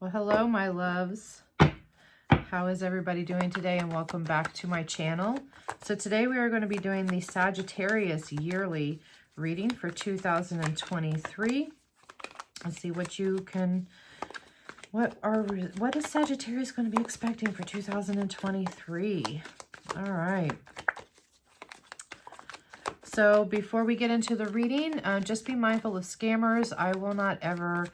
Well, hello, my loves. How is everybody doing today? And welcome back to my channel. So today we are going to be doing the Sagittarius yearly reading for 2023. Let's see what you can, what is Sagittarius going to be expecting for 2023? All right. So before we get into the reading, just be mindful of scammers. I will not ever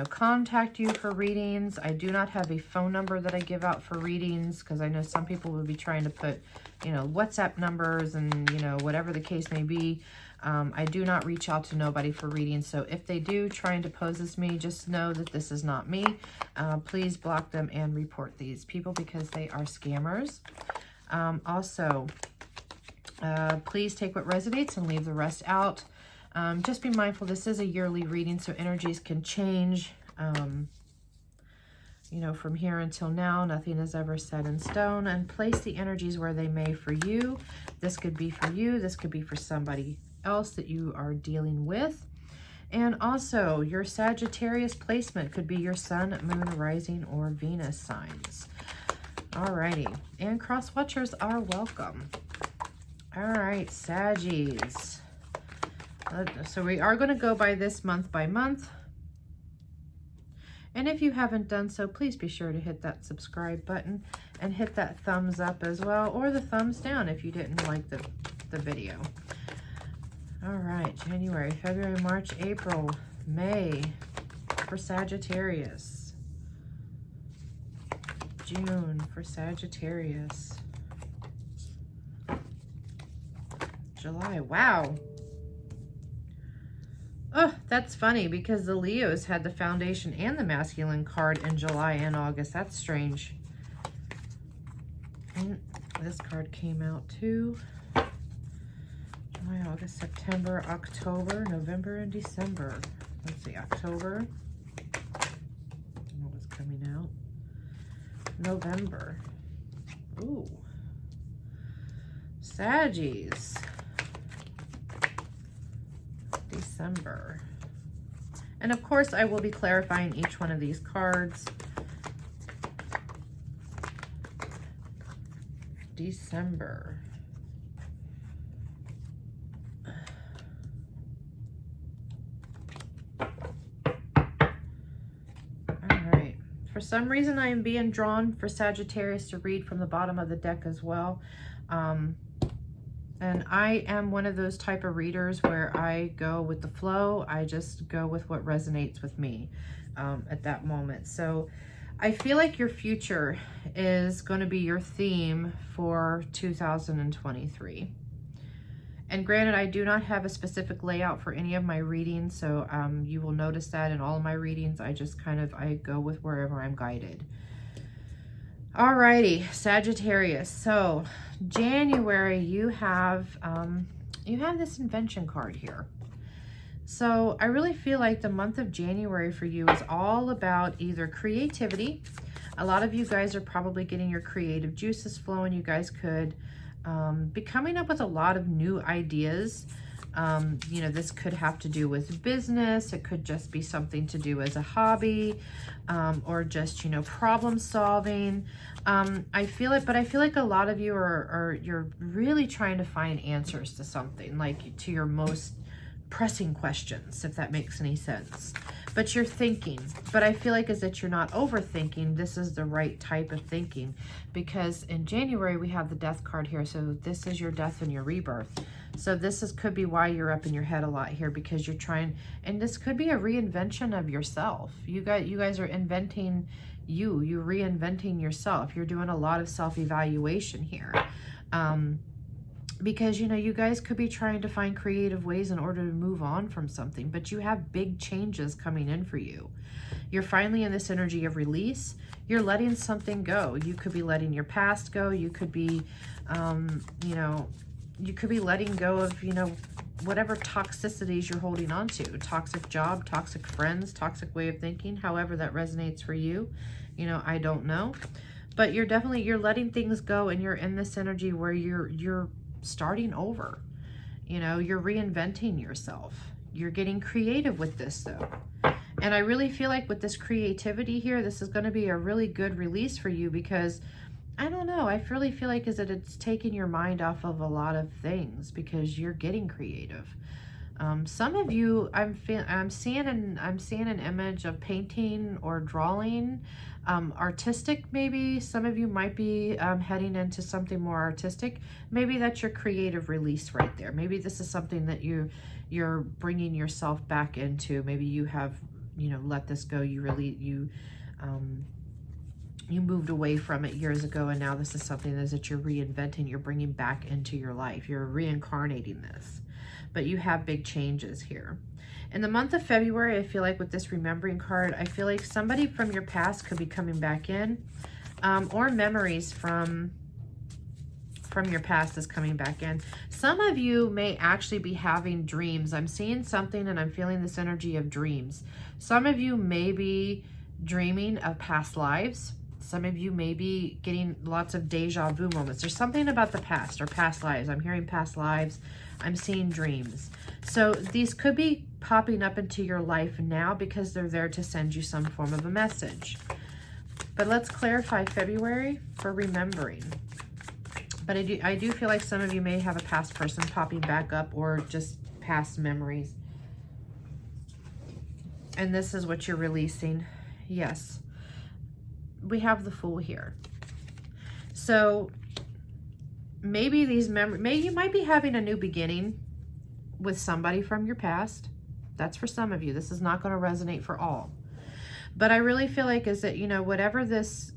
contact you for readings. I do not have a phone number that I give out for readings because I know some people will be trying to put, WhatsApp numbers and, whatever the case may be. I do not reach out to nobody for readings. So if they do trying to pose as me, just know that this is not me. Please block them and report these people because they are scammers. Please take what resonates and leave the rest out. Just be mindful, this is a yearly reading, so energies can change, from here until now. Nothing is ever set in stone, and place the energies where they may for you. This could be for you. This could be for somebody else that you are dealing with. And also, your Sagittarius placement could be your Sun, Moon, Rising, or Venus signs. Alrighty, and cross watchers are welcome. All right, Saggies. So we are going to go by this month by month. And if you haven't done so, please be sure to hit that subscribe button and hit that thumbs up as well, or the thumbs down if you didn't like the video. All right, January, February, March, April, May for Sagittarius. June for Sagittarius. July, wow. Oh, that's funny because the Leos had the Foundation and the Masculine card in July and August. That's strange. And this card came out too. July, August, September, October, November, and December. Let's see, October. What was coming out? November. Ooh. Saggies. December. And of course, I will be clarifying each one of these cards. December. All right. For some reason, I am being drawn for Sagittarius to read from the bottom of the deck as well. And I am one of those type of readers where I go with the flow. I just go with what resonates with me at that moment. So I feel like your future is going to be your theme for 2023. And granted, I do not have a specific layout for any of my readings. So you will notice that in all of my readings, I just I go with wherever I'm guided. Alrighty, Sagittarius. So January, you have this invention card here. So I really feel like the month of January for you is all about either creativity. A lot of you guys are probably getting your creative juices flowing. You guys could be coming up with a lot of new ideas. This could have to do with business. It could just be something to do as a hobby, or just, problem solving. I feel like a lot of you you're really trying to find answers to something, like to your most pressing questions, if that makes any sense. But you're thinking, but I feel like as that you're not overthinking. This is the right type of thinking, because in January we have the Death card here. So this is your death and your rebirth. So could be why you're up in your head a lot here, because you're trying, and this could be a reinvention of yourself. You guys are inventing you're reinventing yourself. You're doing a lot of self-evaluation here. Because, you guys could be trying to find creative ways in order to move on from something, but you have big changes coming in for you. You're finally in this energy of release. You're letting something go. You could be letting your past go. You could be, you could be letting go of, whatever toxicities you're holding on to. Toxic job, toxic friends, toxic way of thinking, however that resonates for you. I don't know. But you're letting things go, and you're in this energy where you're starting over. You're reinventing yourself. You're getting creative with this though. And I really feel like with this creativity here, this is going to be a really good release for you because, I don't know, I really feel like is that it's taking your mind off of a lot of things because you're getting creative. Some of you, I'm seeing an image of painting or drawing, artistic maybe. Some of you might be heading into something more artistic. Maybe that's your creative release right there. Maybe this is something that you're bringing yourself back into. Maybe you have, you know, let this go. You moved away from it years ago, and now this is something that you're reinventing. You're bringing back into your life. You're reincarnating this. But you have big changes here. In the month of February, I feel like with this remembering card, I feel like somebody from your past could be coming back in, or memories from your past is coming back in. Some of you may actually be having dreams. I'm seeing something and I'm feeling this energy of dreams. Some of you may be dreaming of past lives. Some of you may be getting lots of deja vu moments. There's something about the past or past lives. I'm hearing past lives. I'm seeing dreams. So these could be popping up into your life now because they're there to send you some form of a message. But let's clarify February for remembering. But I do feel like some of you may have a past person popping back up or just past memories. And this is what you're releasing. Yes. We have the Fool here. So maybe these memories, you might be having a new beginning with somebody from your past. That's for some of you. This is not going to resonate for all. But I really feel like is that, you know, whatever this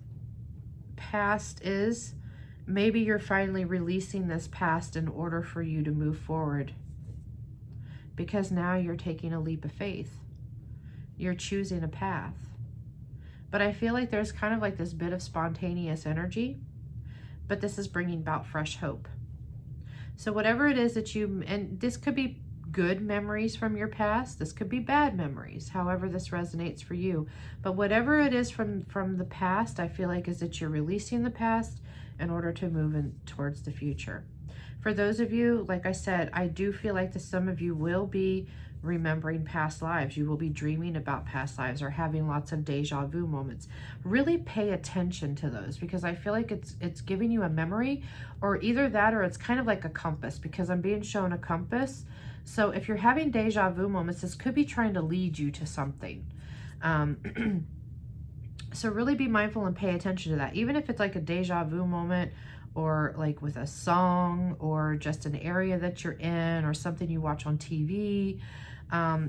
past is, maybe you're finally releasing this past in order for you to move forward. Because now you're taking a leap of faith. You're choosing a path. But I feel like there's kind of like this bit of spontaneous energy, but this is bringing about fresh hope. So whatever it is that and this could be good memories from your past, this could be bad memories, however this resonates for you. But whatever it is from the past, I feel like is that you're releasing the past in order to move in towards the future. For those of you, like I said, I do feel like that some of you will be remembering past lives. You will be dreaming about past lives or having lots of deja vu moments. Really pay attention to those because I feel like it's giving you a memory, or either that or it's kind of like a compass, because I'm being shown a compass. So if you're having deja vu moments, this could be trying to lead you to something. So really be mindful and pay attention to that. Even if it's like a deja vu moment, or like with a song, or just an area that you're in, or something you watch on TV,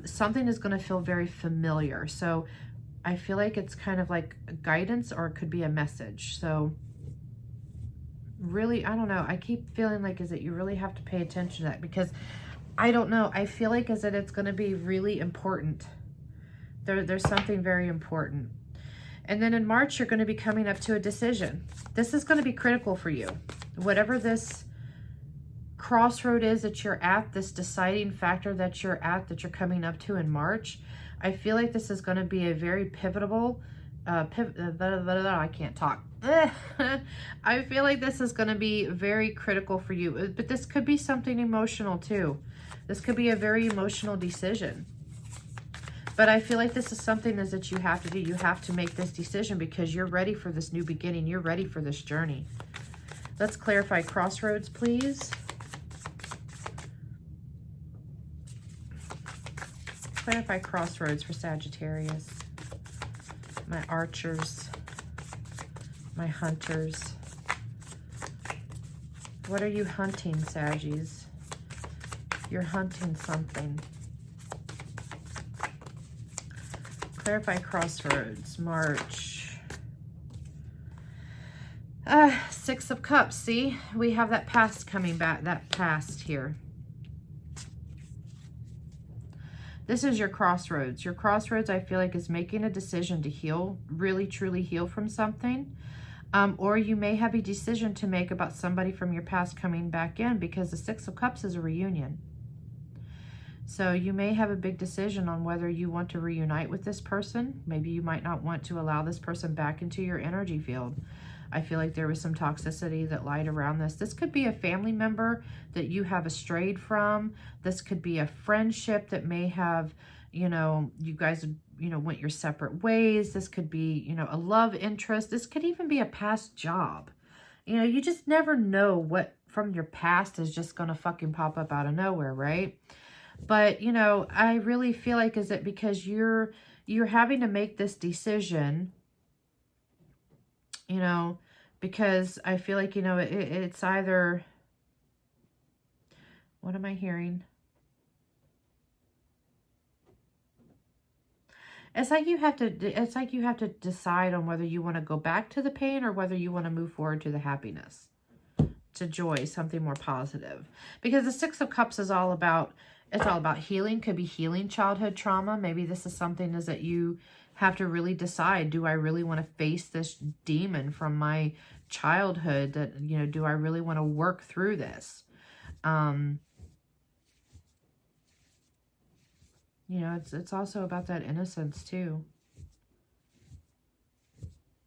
something is going to feel very familiar. So I feel like it's kind of like guidance, or it could be a message. So really, I don't know. I keep feeling like is that you really have to pay attention to that, because I don't know. I feel like is that it's going to be really important. There's something very important. And then in March, you're going to be coming up to a decision. This is going to be critical for you. Whatever this crossroad is that you're at, this deciding factor that you're at, that you're coming up to in March, I feel like this is going to be a very pivotal, I can't talk. I feel like this is going to be very critical for you. But this could be something emotional too. This could be a very emotional decision. But I feel like this is something that you have to do. You have to make this decision because you're ready for this new beginning. You're ready for this journey. Let's clarify crossroads, please. Clarify crossroads for Sagittarius. My archers. My hunters. What are you hunting, Saggies? You're hunting something. Clarify crossroads, March. Six of Cups. See, we have that past coming back, that past here. This is your crossroads. Your crossroads, I feel like, is making a decision to heal, really, truly heal from something. Or you may have a decision to make about somebody from your past coming back in, because the Six of Cups is a reunion. So you may have a big decision on whether you want to reunite with this person. Maybe you might not want to allow this person back into your energy field. I feel like there was some toxicity that lied around this. This could be a family member that you have strayed from. This could be a friendship that may have, you know, you guys you know, went your separate ways. This could be, you know, a love interest. This could even be a past job. You know, you just never know what from your past is just going to fucking pop up out of nowhere, right? But, you know, I really feel like, is it because you're having to make this decision, you know, because I feel like, you know, it's either, what am I hearing? It's like you have to decide on whether you want to go back to the pain or whether you want to move forward to the happiness, to joy, something more positive. Because the Six of Cups is all about, it's all about healing. Could be healing childhood trauma. Maybe this is something is that you have to really decide, do I really want to face this demon from my childhood? That, you know, do I really want to work through this? You know, it's also about that innocence too.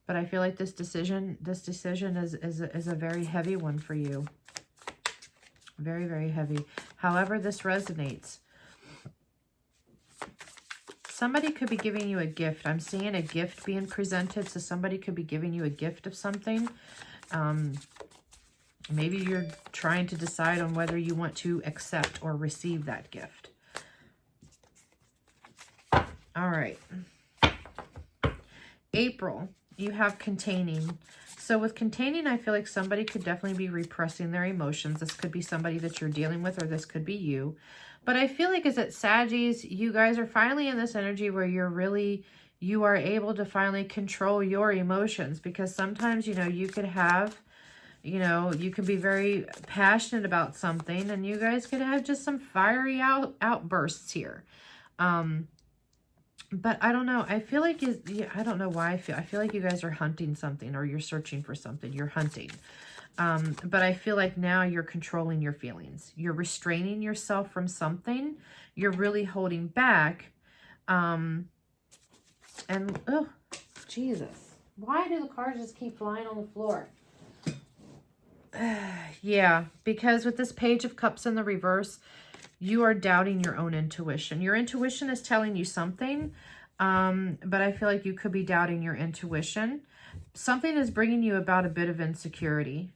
But I feel like this decision is a very heavy one for you. Very, very heavy. However this resonates. Somebody could be giving you a gift. I'm seeing a gift being presented. So somebody could be giving you a gift of something. Maybe you're trying to decide on whether you want to accept or receive that gift. All right. April, you have containing. So with containing, I feel like somebody could definitely be repressing their emotions. This could be somebody that you're dealing with, or this could be you. But I feel like, is it Saggies, you guys are finally in this energy where you are able to finally control your emotions. Because sometimes, you know, you could have, you know, you could be very passionate about something, and you guys could have just some fiery outbursts here. But I don't know. I feel like, I don't know why I feel like you guys are hunting something, or you're searching for something. You're hunting. But I feel like now you're controlling your feelings. You're restraining yourself from something. You're really holding back. And, oh, Jesus. Why do the cards just keep flying on the floor? Yeah, because with this Page of Cups in the reverse, you are doubting your own intuition. Your intuition is telling you something, but I feel like you could be doubting your intuition. Something is bringing you about a bit of insecurity.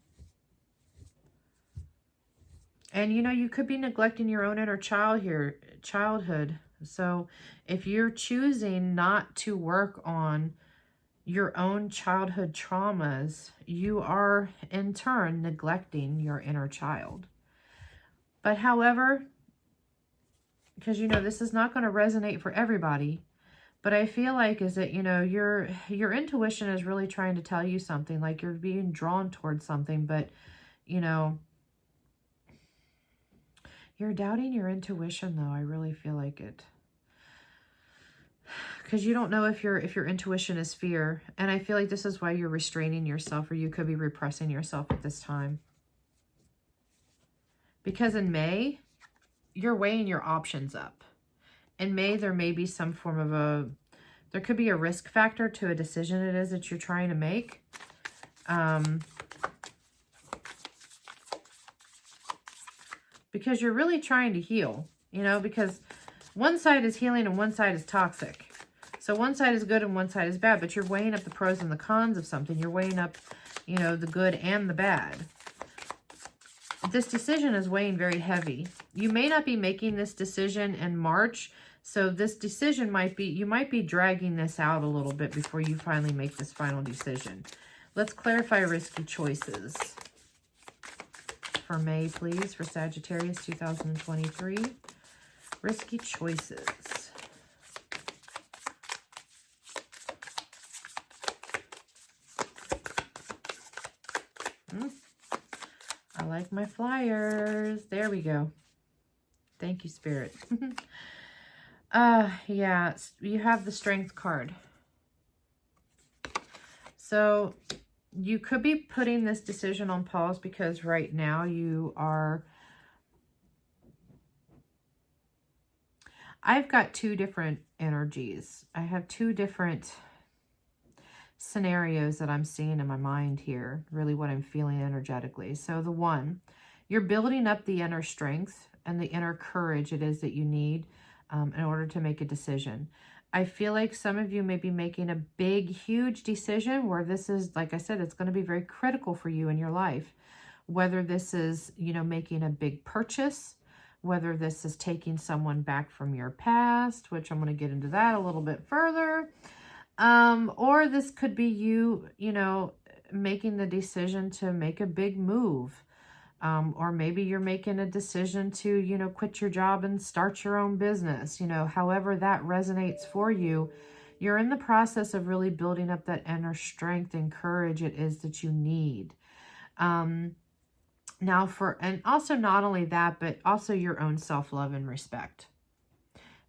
And, you know, you could be neglecting your own inner child here, childhood. So if you're choosing not to work on your own childhood traumas, you are in turn neglecting your inner child. But however, because, you know, this is not going to resonate for everybody, but I feel like, is that, you know, your intuition is really trying to tell you something, like you're being drawn towards something, but, you know, you're doubting your intuition, though. I really feel like it. Because you don't know if your intuition is fear. And I feel like this is why you're restraining yourself, or you could be repressing yourself at this time. Because in May, you're weighing your options up. In May, there may be some form of there could be a risk factor to a decision it is that you're trying to make. Because you're really trying to heal, you know, because one side is healing and one side is toxic. So one side is good and one side is bad, but you're weighing up the pros and the cons of something. You're weighing up, you know, the good and the bad. This decision is weighing very heavy. You may not be making this decision in March, so this decision might be, you might be dragging this out a little bit before you finally make this final decision. Let's clarify risky choices for May, please, for Sagittarius 2023. Risky choices. I like my flyers. There we go. Thank you, Spirit. Yeah, you have the Strength card. So you could be putting this decision on pause because right now you are... I've got two different energies. I have two different scenarios that I'm seeing in my mind here, really what I'm feeling energetically. So the one, you're building up the inner strength and the inner courage it is that you need in order to make a decision. I feel like some of you may be making a big, huge decision where this is, like I said, it's going to be very critical for you in your life. Whether this is, you know, making a big purchase, whether this is taking someone back from your past, which I'm going to get into that a little bit further. Or this could be you, you know, making the decision to make a big move. Or maybe you're making a decision to, you know, quit your job and start your own business. You know, however that resonates for you, you're in the process of really building up that inner strength and courage it is that you need. Now and also not only that, but also your own self-love and respect.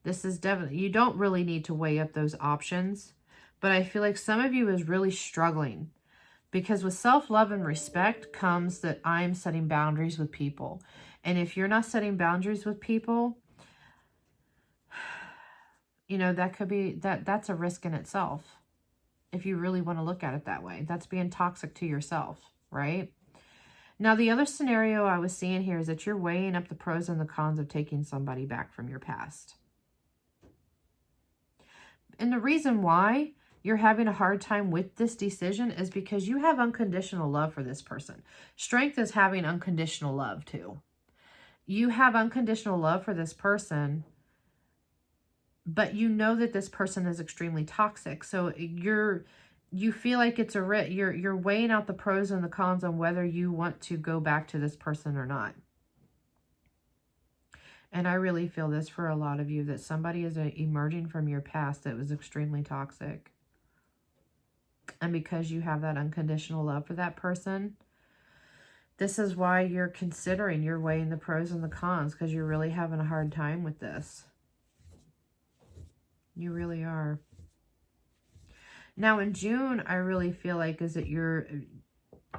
This is definitely, you don't really need to weigh up those options, but I feel like some of you is really struggling. Because with self-love and respect comes that I'm setting boundaries with people. And if you're not setting boundaries with people, you know, that could be, that's a risk in itself. If you really want to look at it that way, that's being toxic to yourself, right? Now, the other scenario I was seeing here is that you're weighing up the pros and the cons of taking somebody back from your past. And the reason why you're having a hard time with this decision is because you have unconditional love for this person. Strength is having unconditional love too. You have unconditional love for this person, but you know that this person is extremely toxic. So you feel like it's you're weighing out the pros and the cons on whether you want to go back to this person or not. And I really feel this for a lot of you, that somebody is emerging from your past that was extremely toxic. And because you have that unconditional love for that person, this is why you're weighing the pros and the cons, because you're really having a hard time with this. You really are. Now in June, I really feel like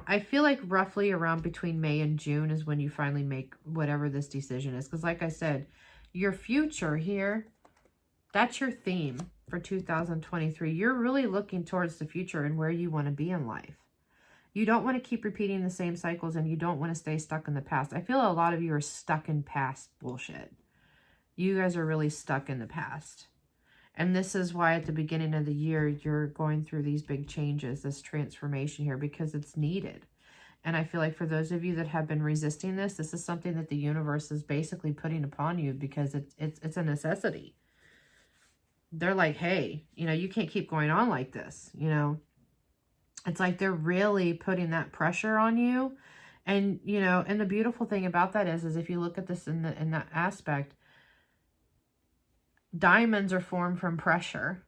I feel like roughly around between May and June is when you finally make whatever this decision is. Because like I said, your future here, that's your theme for 2023. You're really looking towards the future and where you want to be in life. You don't want to keep repeating the same cycles, and you don't want to stay stuck in the past. I feel a lot of you are stuck in past bullshit. You guys are really stuck in the past. And this is why at the beginning of the year, you're going through these big changes, this transformation here, because it's needed. And I feel like for those of you that have been resisting this is something that the universe is basically putting upon you, because it's a necessity. They're like, hey, you know, you can't keep going on like this, you know. It's like they're really putting that pressure on you. And, you know, and the beautiful thing about that is if you look at this in that aspect, diamonds are formed from pressure.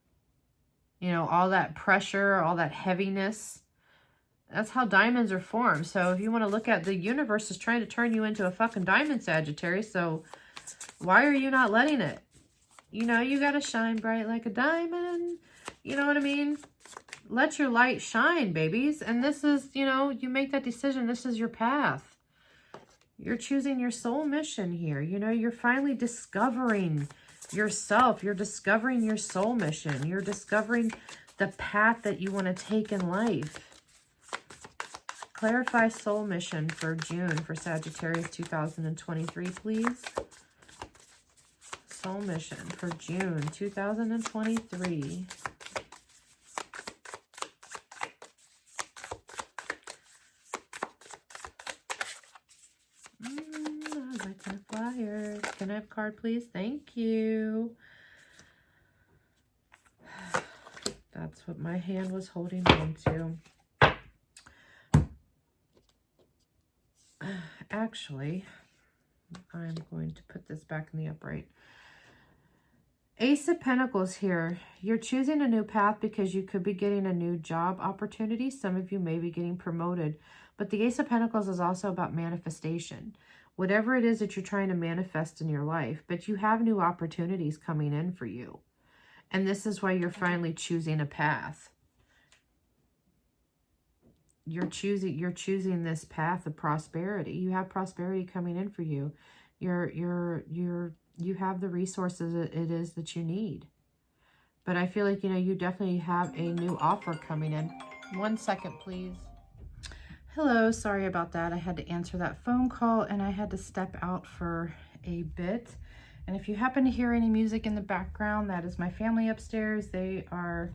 You know, all that pressure, all that heaviness, that's how diamonds are formed. So if you want to look at, the universe is trying to turn you into a fucking diamond, Sagittarius. So why are you not letting it? You know, you got to shine bright like a diamond. You know what I mean? Let your light shine, babies. And this is, you know, you make that decision. This is your path. You're choosing your soul mission here. You know, you're finally discovering yourself. You're discovering your soul mission. You're discovering the path that you want to take in life. Clarify soul mission for June for Sagittarius 2023, please. Soul mission for June 2023. I like my flyers. Can I have a card, please? Thank you. That's what my hand was holding on to. Actually, I'm going to put this back in the upright. Ace of Pentacles here. You're choosing a new path because you could be getting a new job opportunity. Some of you may be getting promoted. But the Ace of Pentacles is also about manifestation. Whatever it is that you're trying to manifest in your life. But you have new opportunities coming in for you. And this is why you're finally choosing a path. You're choosing this path of prosperity. You have prosperity coming in for you. You have the resources it is that you need. But I feel like, you know, you definitely have a new offer coming in. 1 second, please. Hello, sorry about that. I had to answer that phone call and I had to step out for a bit. And if you happen to hear any music in the background, that is my family upstairs. They are,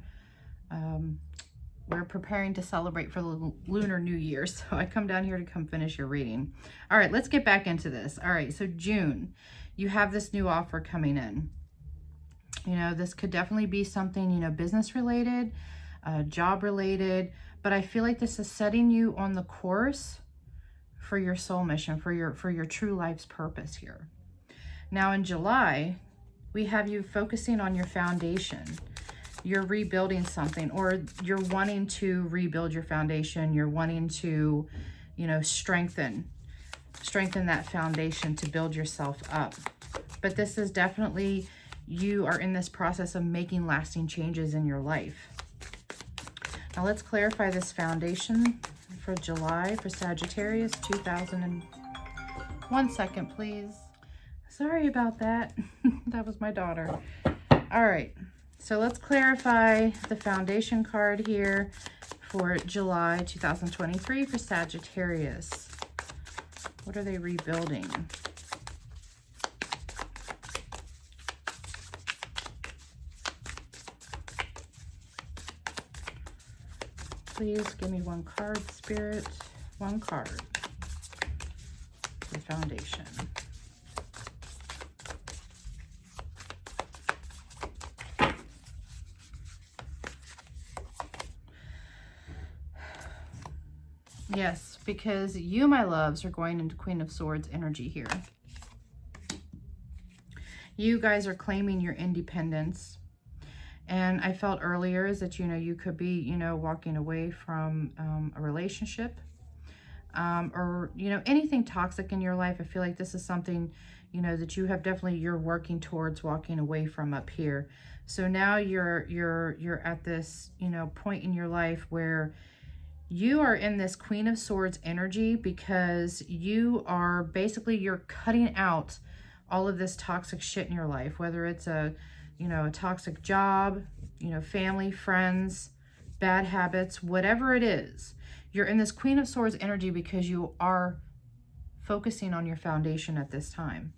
we're preparing to celebrate for the Lunar New Year. So I come down here to come finish your reading. All right, let's get back into this. All right, so June, you have this new offer coming in. You know, this could definitely be something, you know, business related, job related, but I feel like this is setting you on the course for your soul mission, for your true life's purpose here. Now in July, we have you focusing on your foundation. You're rebuilding something, or you're wanting to rebuild your foundation. You're wanting to, you know, strengthen that foundation to build yourself up. But this is definitely, you are in this process of making lasting changes in your life. Now let's clarify this foundation for July for Sagittarius 2001 second, please. Sorry about that. That was my daughter. All right, so let's clarify the foundation card here for July 2023 for Sagittarius. What are they rebuilding? Please give me one card, Spirit. One card for foundation. Yes, because you, my loves, are going into Queen of Swords energy here. You guys are claiming your independence. And I felt earlier is that, you know, you could be, you know, walking away from a relationship or, you know, anything toxic in your life. I feel like this is something, you know, that you have definitely, you're working towards walking away from up here. So now you're at this, you know, point in your life where you are in this Queen of Swords energy because you are basically, you're cutting out all of this toxic shit in your life, whether it's a, you know, a toxic job, you know, family, friends, bad habits, whatever it is. You're in this Queen of Swords energy because you are focusing on your foundation at this time.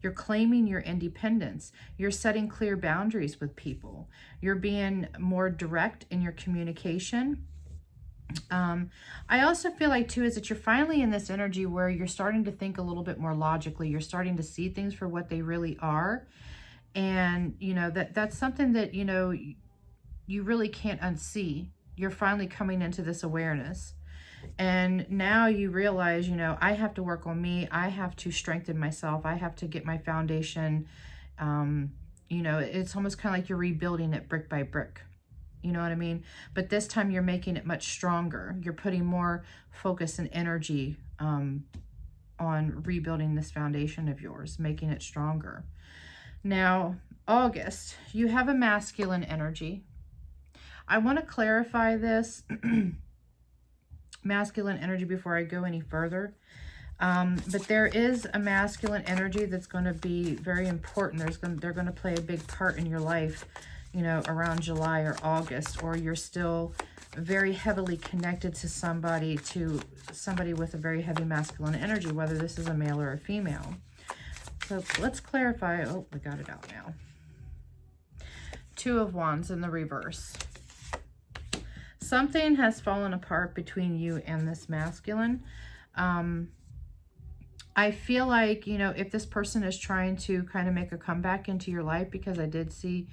You're claiming your independence. You're setting clear boundaries with people. You're being more direct in your communication. I also feel like too is that you're finally in this energy where you're starting to think a little bit more logically. You're starting to see things for what they really are. And, you know, that's something that, you know, you really can't unsee. You're finally coming into this awareness. And now you realize, you know, I have to work on me. I have to strengthen myself. I have to get my foundation. You know, it's almost kind of like you're rebuilding it brick by brick. You know what I mean? But this time you're making it much stronger. You're putting more focus and energy on rebuilding this foundation of yours, making it stronger. Now, August, you have a masculine energy. I want to clarify this masculine energy before I go any further. But there is a masculine energy that's going to be very important. They're going to play a big part in your life, you know, around July or August, or you're still very heavily connected to somebody with a very heavy masculine energy, whether this is a male or a female. So let's clarify. Oh, we got it out now. Two of Wands in the reverse. Something has fallen apart between you and this masculine. I feel like, you know, if this person is trying to kind of make a comeback into your life, because I did see,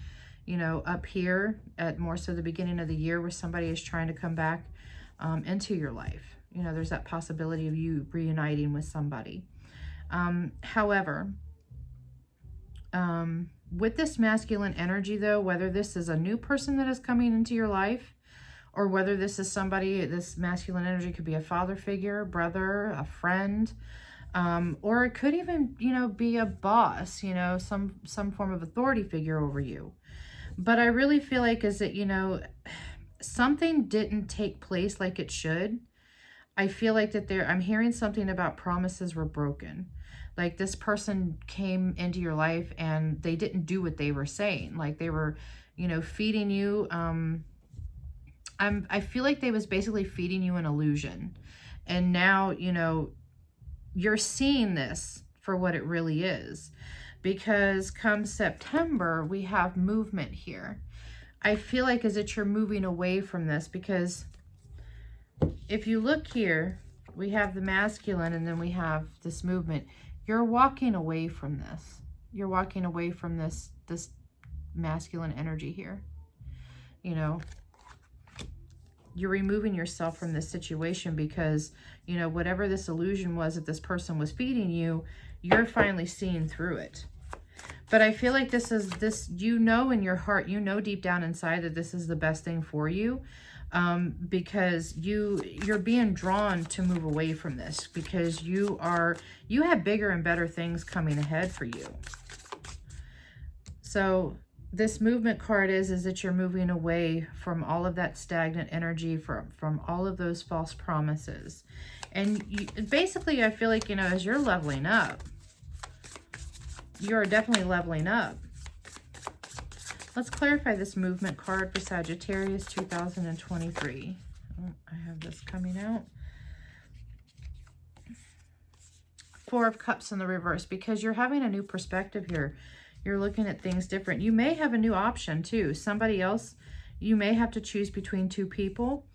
you know, up here at more so the beginning of the year where somebody is trying to come back into your life. You know, there's that possibility of you reuniting with somebody. However, with this masculine energy though, whether this is a new person that is coming into your life, or whether this is somebody, this masculine energy could be a father figure, brother, a friend, or it could even, you know, be a boss, you know, some form of authority figure over you. But I really feel like is that, you know, something didn't take place like it should. I feel like that I'm hearing something about promises were broken. Like this person came into your life and they didn't do what they were saying. Like they were, you know, feeding you. I feel like they was basically feeding you an illusion. And now, you know, you're seeing this for what it really is. because come September, we have movement here. I feel like as that you're moving away from this, because if you look here, we have the masculine and then we have this movement. You're walking away from this. You're walking away from this masculine energy here. You know, you're removing yourself from this situation because, you know, whatever this illusion was that this person was feeding you, you're finally seeing through it. But I feel like you know in your heart, you know deep down inside that this is the best thing for you, because you're being drawn to move away from this because you have bigger and better things coming ahead for you. So this movement card is that you're moving away from all of that stagnant energy, from all of those false promises. And basically, I feel like, you know, as you're leveling up, you're definitely leveling up. Let's clarify this movement card for Sagittarius 2023. Oh, I have this coming out. Four of Cups in the reverse, because you're having a new perspective here. You're looking at things different. You may have a new option too. Somebody else, you may have to choose between two people.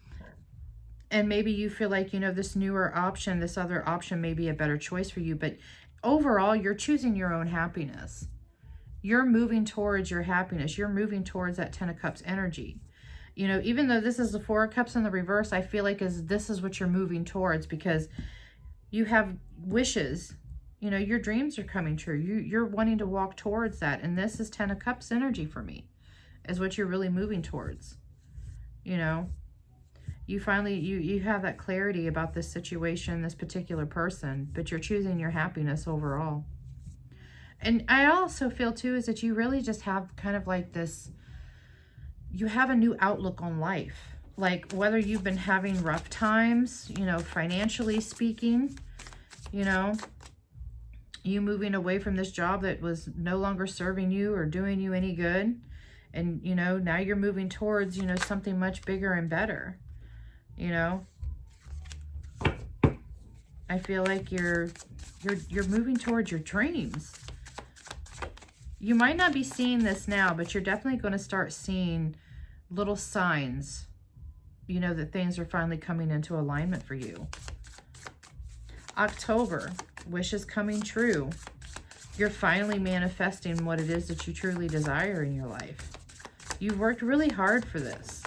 And maybe you feel like, you know, this newer option, this other option may be a better choice for you. But overall, you're choosing your own happiness. You're moving towards your happiness. You're moving towards that Ten of Cups energy. You know, even though this is the Four of Cups in the reverse, I feel like this is what you're moving towards because you have wishes. You know, your dreams are coming true. You're wanting to walk towards that. And this is Ten of Cups energy for me, is what you're really moving towards. You know, you finally, you have that clarity about this situation, this particular person, but you're choosing your happiness overall. And I also feel too is that you really just have kind of like this, you have a new outlook on life. Like whether you've been having rough times, you know, financially speaking, you know, you moving away from this job that was no longer serving you or doing you any good. And, you know, now you're moving towards, you know, something much bigger and better, you know. I feel like you're moving towards your dreams. You might not be seeing this now, but you're definitely going to start seeing little signs, you know, that things are finally coming into alignment for you. October, wishes coming true. You're finally manifesting what it is that you truly desire in your life. You've worked really hard for this,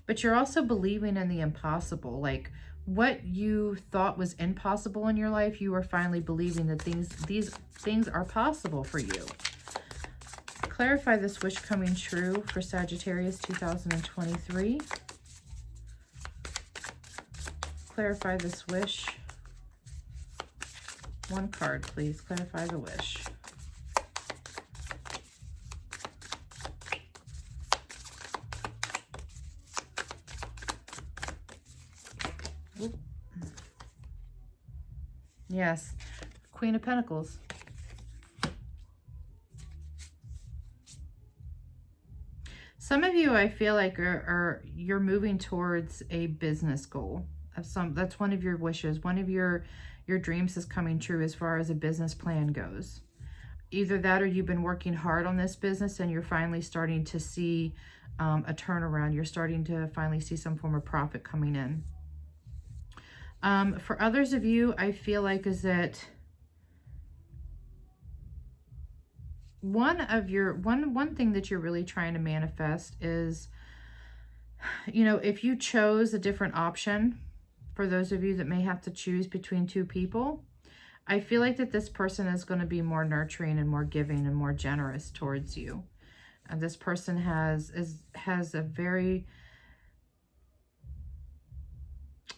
but you're also believing in the impossible. Like what you thought was impossible in your life, you are finally believing that these things are possible for you. Clarify this wish coming true for Sagittarius 2023. Clarify this wish. One card, please. Clarify the wish. Oop. Yes. Queen of Pentacles. Some of you, I feel like, you're moving towards a business goal of some. That's one of your wishes. One of your dreams is coming true as far as a business plan goes. Either that or you've been working hard on this business and you're finally starting to see a turnaround. You're starting to finally see some form of profit coming in. For others of you, I feel like is that one thing that you're really trying to manifest is, you know, if you chose a different option, for those of you that may have to choose between two people, I feel like that this person is going to be more nurturing and more giving and more generous towards you. And this person has a very,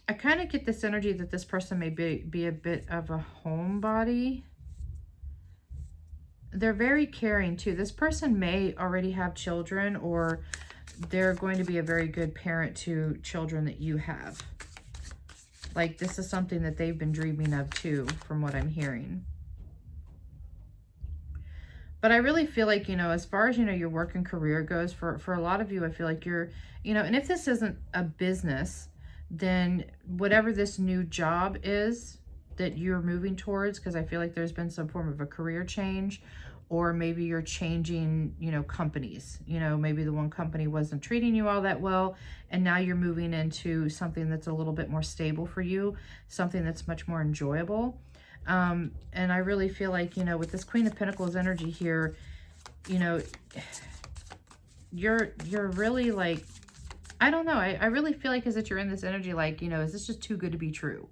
I kind of get this energy that this person may be a bit of a homebody. They're very caring too. This person may already have children, or they're going to be a very good parent to children that you have. Like this is something that they've been dreaming of too, from what I'm hearing. But I really feel like, you know, as far as, you know, your work and career goes, for a lot of you, I feel like you're, you know, and if this isn't a business, then whatever this new job is that you're moving towards, because I feel like there's been some form of a career change, or maybe you're changing, you know, companies. You know, maybe the one company wasn't treating you all that well, and now you're moving into something that's a little bit more stable for you, something that's much more enjoyable. And I really feel like, you know, with this Queen of Pentacles energy here, you know, you're really like, I don't know, I really feel like as that you're in this energy, like, you know, is this just too good to be true?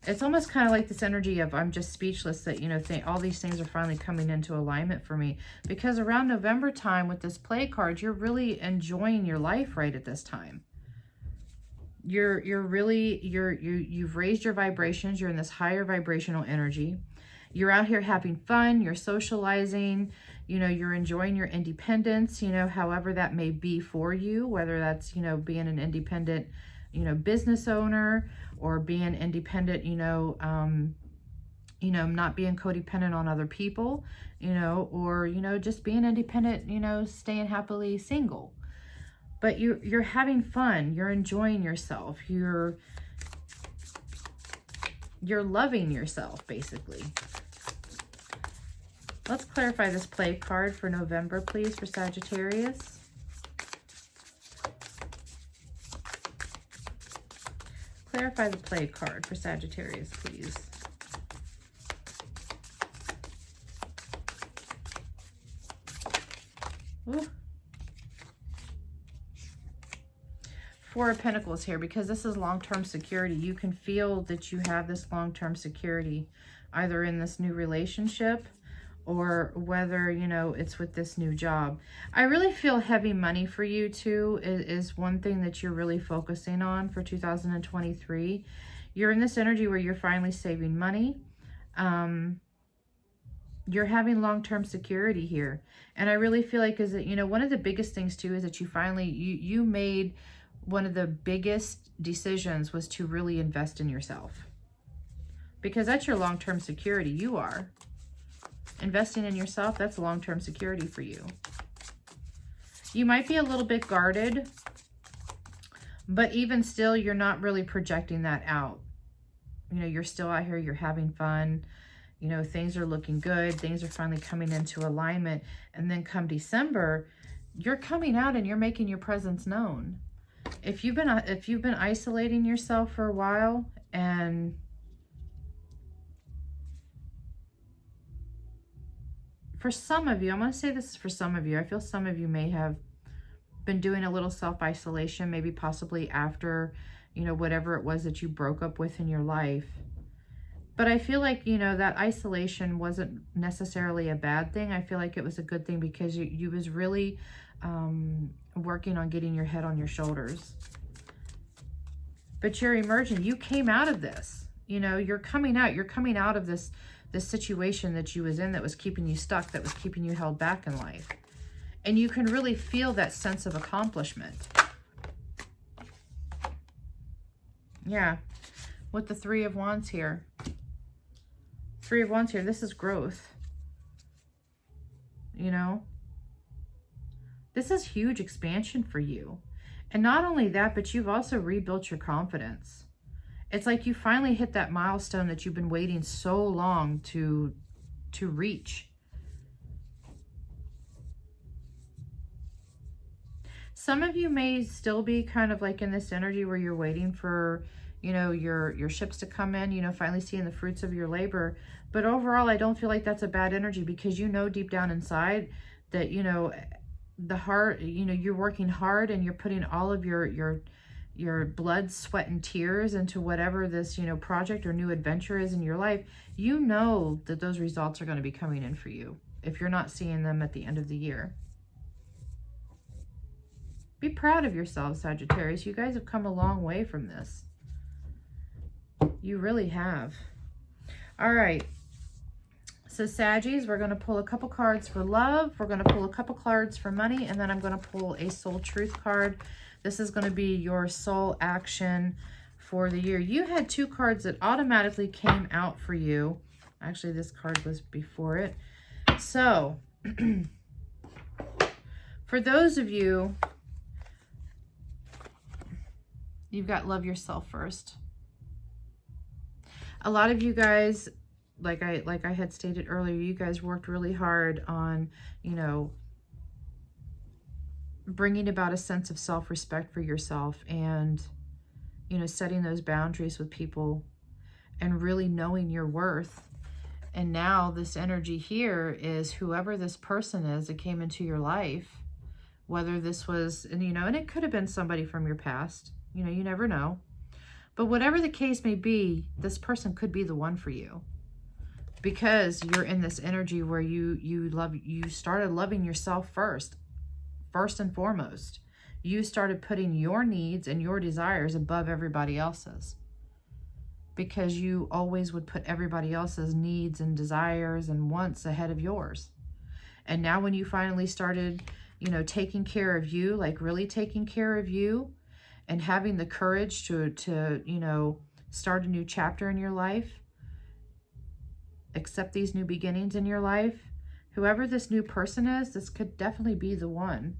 It's almost kind of like this energy of I'm just speechless that, you know, all these things are finally coming into alignment for me. Because around November time with this play card, you're really enjoying your life right at this time. You've raised your vibrations. You're in this higher vibrational energy. You're out here having fun. You're socializing. You know, you're enjoying your independence, you know, however that may be for you, whether that's, you know, being an independent, you know, business owner, or being independent, you know, not being codependent on other people, you know, or, you know, just being independent, you know, staying happily single. But you're having fun, you're enjoying yourself, you're loving yourself, basically. Let's clarify this play card for November, please, for Sagittarius. Clarify the play card for Sagittarius, please. Ooh. Four of Pentacles here, because this is long-term security. You can feel that you have this long-term security, either in this new relationship or whether, you know, it's with this new job. I really feel heavy money for you too is one thing that you're really focusing on for 2023. You're in this energy where you're finally saving money. You're having long-term security here. And I really feel like, is that, you know, one of the biggest things too is that you finally, you made one of the biggest decisions was to really invest in yourself. Because that's your long-term security. You are. Investing in yourself, that's long-term security for you. You might be a little bit guarded, but even still, you're not really projecting that out. You know, you're still out here, you're having fun. You know, things are looking good. Things are finally coming into alignment. And then come December, you're coming out and you're making your presence known. If you've been isolating yourself for a while, and for some of you, I'm going to say this is for some of you. I feel some of you may have been doing a little self-isolation, maybe possibly after, you know, whatever it was that you broke up with in your life. But I feel like, you know, that isolation wasn't necessarily a bad thing. I feel like it was a good thing because you was really working on getting your head on your shoulders. But you're emerging. You came out of this. You know, you're coming out. You're coming out of this situation that you was in that was keeping you stuck, that was keeping you held back in life. And you can really feel that sense of accomplishment. Yeah. With the Three of Wands here. Three of Wands here. This is growth. You know? This is huge expansion for you. And not only that, but you've also rebuilt your confidence. It's like you finally hit that milestone that you've been waiting so long to reach. Some of you may still be kind of like in this energy where you're waiting for, you know, your ships to come in, you know, finally seeing the fruits of your labor. But overall, I don't feel like that's a bad energy, because you know deep down inside that, you know, the heart, you know, you're working hard and you're putting all of your blood, sweat, and tears into whatever this, you know, project or new adventure is in your life. You know that those results are going to be coming in for you if you're not seeing them at the end of the year. Be proud of yourselves, Sagittarius. You guys have come a long way from this. You really have. All right. So Saggies, we're going to pull a couple cards for love. We're going to pull a couple cards for money. And then I'm going to pull a soul truth card. This is going to be your soul action for the year. You had two cards that automatically came out for you. Actually, this card was before it. So for those of you, you've got love yourself first. A lot of you guys like I had stated earlier, you guys worked really hard on, you know, bringing about a sense of self-respect for yourself, and, you know, setting those boundaries with people and really knowing your worth. And now this energy here is whoever this person is that came into your life, whether this was, and you know, and it could have been somebody from your past, you know, you never know. But whatever the case may be, this person could be the one for you, because you're in this energy where you started loving yourself first and foremost. You started putting your needs and your desires above everybody else's, because you always would put everybody else's needs and desires and wants ahead of yours. And now when you finally started, you know, taking care of you, like really taking care of you, and having the courage to, you know, start a new chapter in your life, accept these new beginnings in your life, whoever this new person is, this could definitely be the one.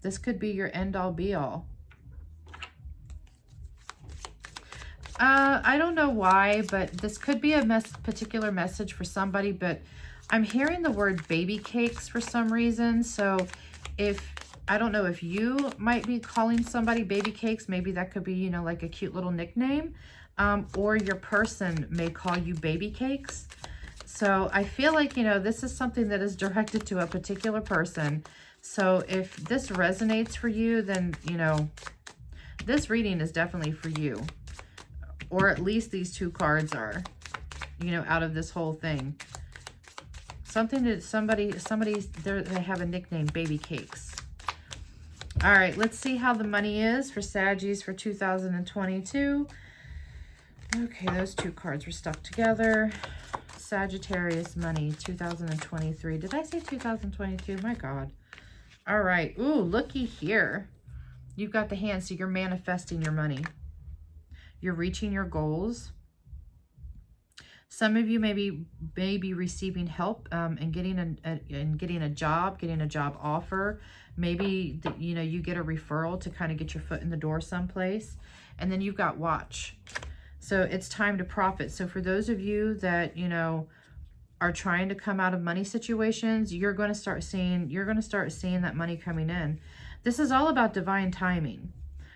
This could be your end-all be-all. I don't know why, but this could be a particular message for somebody, but I'm hearing the word baby cakes for some reason. So if, I don't know if you might be calling somebody baby cakes, maybe that could be, you know, like a cute little nickname, or your person may call you baby cakes. So I feel like, you know, this is something that is directed to a particular person. So if this resonates for you, then, you know, this reading is definitely for you. Or at least these two cards are, you know, out of this whole thing. Something that somebody's, they have a nickname, baby cakes. All right, let's see how the money is for Saggies for 2022. Okay, those two cards were stuck together. Sagittarius money, 2023. Did I say 2022? My God. All right. Ooh, looky here. You've got the hand, so you're manifesting your money. You're reaching your goals. Some of you may be receiving help and getting a job offer. Maybe you know, you get a referral to kind of get your foot in the door someplace. And then you've got watch. So it's time to profit. So for those of you that, you know, are trying to come out of money situations, you're going to start seeing that money coming in. This is all about divine timing.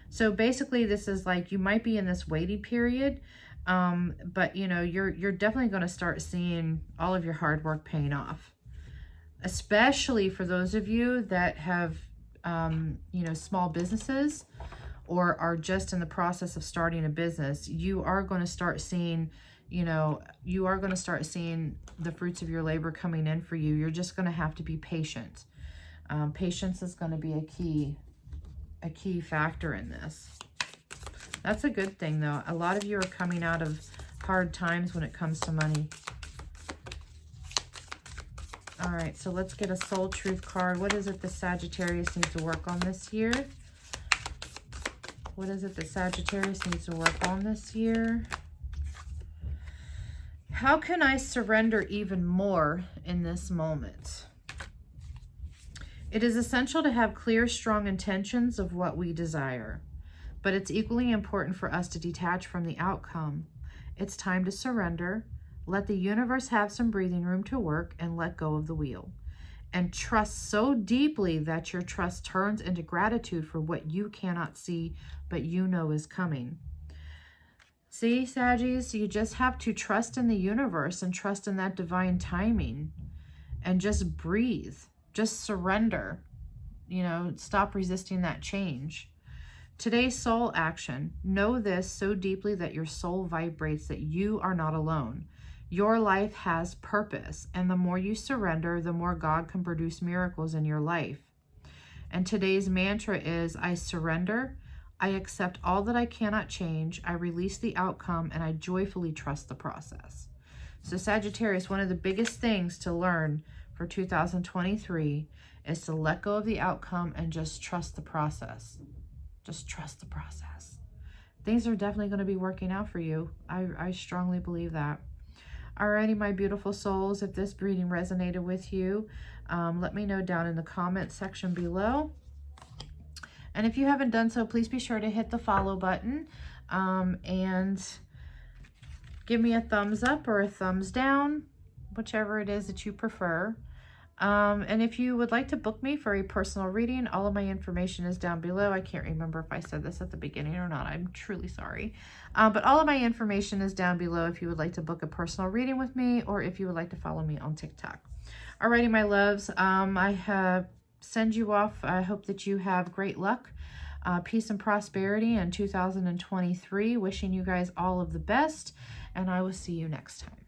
So basically this is like, you might be in this waiting period, but you know, you're definitely going to start seeing all of your hard work paying off, especially for those of you that have, you know, small businesses or are just in the process of starting a business. You are going to start seeing, you know, you are going to start seeing the fruits of your labor coming in for you. You're just going to have to be patient. Patience is going to be a key factor in this. That's a good thing, though. A lot of you are coming out of hard times when it comes to money. All right, so let's get a soul truth card. What is it the Sagittarius needs to work on this year? What is it that Sagittarius needs to work on this year? How can I surrender even more in this moment? It is essential to have clear, strong intentions of what we desire, but it's equally important for us to detach from the outcome. It's time to surrender, let the universe have some breathing room to work, and let go of the wheel. And trust so deeply that your trust turns into gratitude for what you cannot see, but you know is coming. See, Saggies, you just have to trust in the universe and trust in that divine timing and just breathe. Just surrender, you know, stop resisting that change. Today's soul action. Know this so deeply that your soul vibrates that you are not alone. Your life has purpose, and the more you surrender, the more God can produce miracles in your life. And today's mantra is, I surrender, I accept all that I cannot change, I release the outcome, and I joyfully trust the process. So Sagittarius, one of the biggest things to learn for 2023 is to let go of the outcome and just trust the process. Just trust the process. Things are definitely going to be working out for you. I strongly believe that. Alrighty, my beautiful souls, if this reading resonated with you, let me know down in the comment section below. And if you haven't done so, please be sure to hit the follow button. And give me a thumbs up or a thumbs down, whichever it is that you prefer. And if you would like to book me for a personal reading, all of my information is down below. I can't remember if I said this at the beginning or not. I'm truly sorry. But all of my information is down below if you would like to book a personal reading with me, or if you would like to follow me on TikTok. Alrighty, my loves, I send you off. I hope that you have great luck, peace and prosperity in 2023. Wishing you guys all of the best, and I will see you next time.